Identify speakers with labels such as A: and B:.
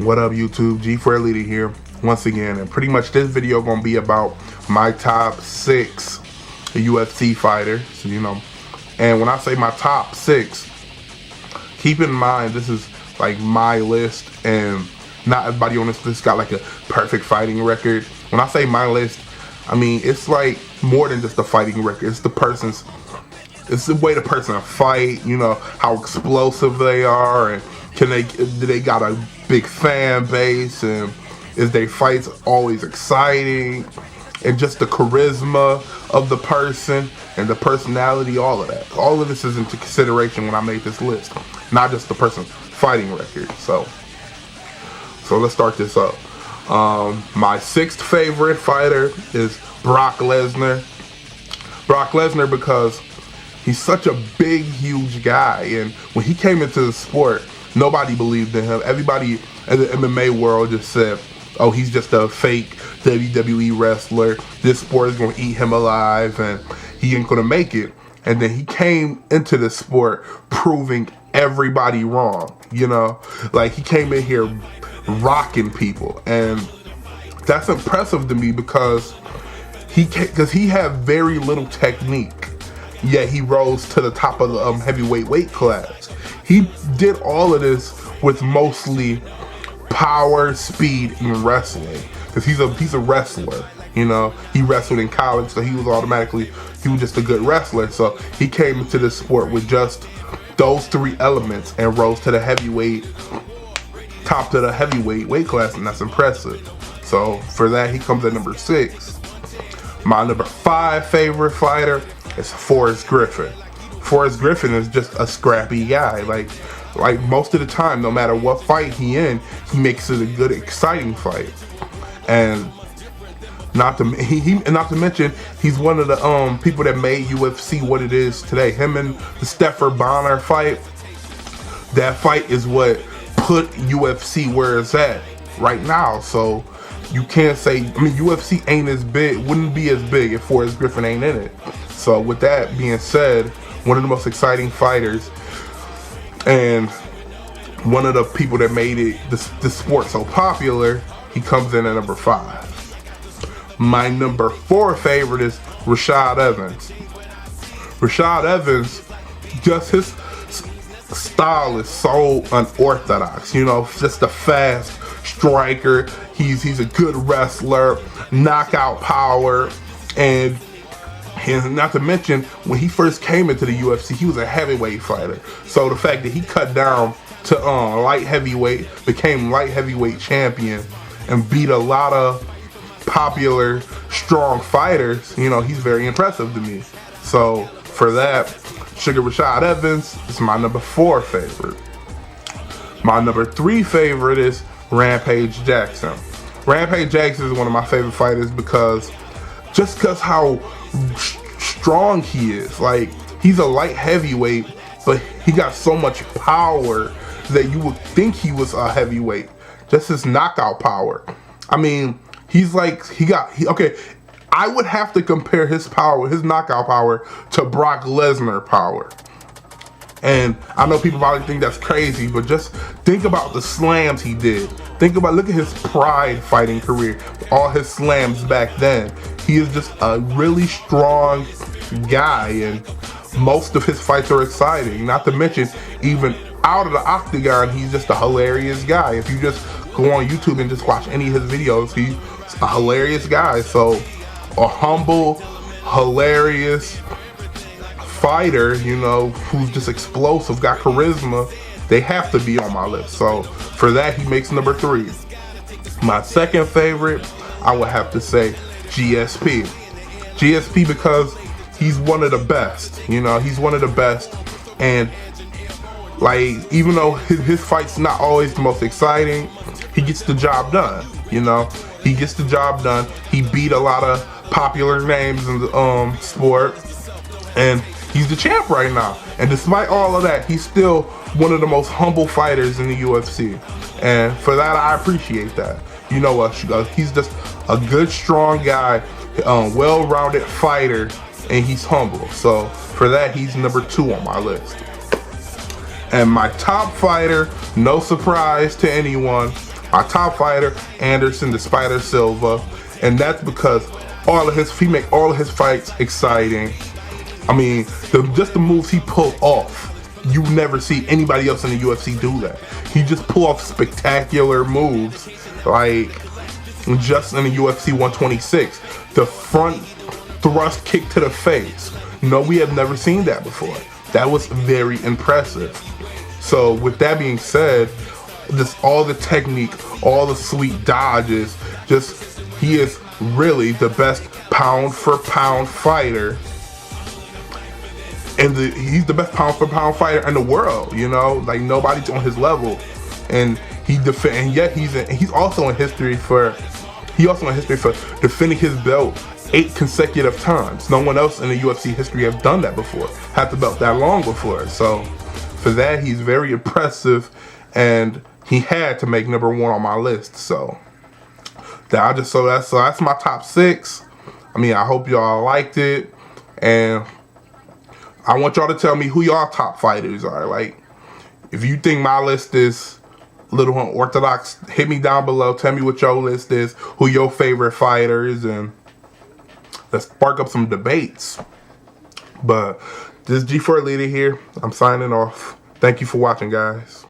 A: What up, YouTube? G for Elite here once again, and pretty much this video gonna be about my top 6 UFC fighters, and when I say my top 6, keep in mind this is like my list, and not everybody on this list got like a perfect fighting record. When I say my list, I mean it's like more than just a fighting record. It's the way the person fight, how explosive they are, and do they got a big fan base, and is their fights always exciting, and just the charisma of the person and the personality, all of that. All of this is into consideration when I made this list, not just the person's fighting record. So let's start this up. My 6th favorite fighter is Brock Lesnar. Brock Lesnar, because he's such a big, huge guy, and when he came into the sport, nobody believed in him. Everybody in the MMA world just said, oh, he's just a fake WWE wrestler. This sport is going to eat him alive, and he ain't going to make it. And then he came into the sport proving everybody wrong, Like, he came in here rocking people, and that's impressive to me because he had very little technique, yet he rose to the top of the heavyweight weight class. He did all of this with mostly power, speed, and wrestling, because he's a wrestler. He wrestled in college, so he was just a good wrestler. So he came into this sport with just those 3 elements and rose to the top to the heavyweight weight class, and that's impressive. So for that, he comes at number 6. My number 5 favorite fighter is Forrest Griffin. Forrest Griffin is just a scrappy guy. Like most of the time, no matter what fight he in, he makes it a good, exciting fight. And not to mention, he's one of the people that made UFC what it is today. Him and the Stepher Bonner fight. That fight is what put UFC where it's at right now. So you can't say, UFC ain't as big, wouldn't be as big if Forrest Griffin ain't in it. So with that being said, one of the most exciting fighters, and one of the people that made it the sport so popular, he comes in at number 5. My number 4 favorite is Rashad Evans. Rashad Evans, just his style is so unorthodox, just a fast striker. He's a good wrestler, knockout power, and not to mention, when he first came into the UFC, he was a heavyweight fighter. So the fact that he cut down to light heavyweight, became light heavyweight champion, and beat a lot of popular, strong fighters, he's very impressive to me. So for that, Sugar Rashad Evans is my number 4 favorite. My number 3 favorite is Rampage Jackson. Rampage Jackson is one of my favorite fighters because how strong he is. Like, he's a light heavyweight, but he got so much power that you would think he was a heavyweight. Just his knockout power. I would have to compare his knockout power to Brock Lesnar power. And I know people probably think that's crazy, but just think about the slams he did. Look at his Pride fighting career, all his slams back then. He is just a really strong guy, and most of his fights are exciting. Not to mention, even out of the octagon, he's just a hilarious guy. If you just go on YouTube and just watch any of his videos, he's a hilarious guy. So, a humble, hilarious fighter, who's just explosive, got charisma, they have to be on my list. So for that, he makes number 3. My 2nd favorite, I would have to say GSP. GSP, because he's one of the best. He's one of the best, and even though his fight's not always the most exciting, he gets the job done. He gets the job done. He beat a lot of popular names in the sport, and he's the champ right now. And despite all of that, he's still one of the most humble fighters in the UFC. And for that, I appreciate that. He's just a good, strong guy, well-rounded fighter, and he's humble. So for that, he's number 2 on my list. And my top fighter, no surprise to anyone, My top fighter, Anderson the Spider Silva, and that's because he make all of his fights exciting. I mean, just the moves he pulled off, you never see anybody else in the UFC do that. He just pull off spectacular moves, like just in the UFC 126, the front thrust kick to the face. No, we have never seen that before. That was very impressive. So with that being said, just all the technique, all the sweet dodges, he is really the best pound for pound fighter. And he's the best pound for pound fighter in the world, you know, like nobody's on his level. And yet he's also in history for defending his belt 8 consecutive times. No one else in the UFC history have done that before, had the belt that long before. So for that, he's very impressive, and he had to make number 1 on my list. So that's my top 6. I mean, I hope y'all liked it, and I want y'all to tell me who y'all top fighters are. Like, if you think my list is a little unorthodox, hit me down below. Tell me what your list is, who your favorite fighters, and let's spark up some debates. But this G4 Leader here. I'm signing off. Thank you for watching, guys.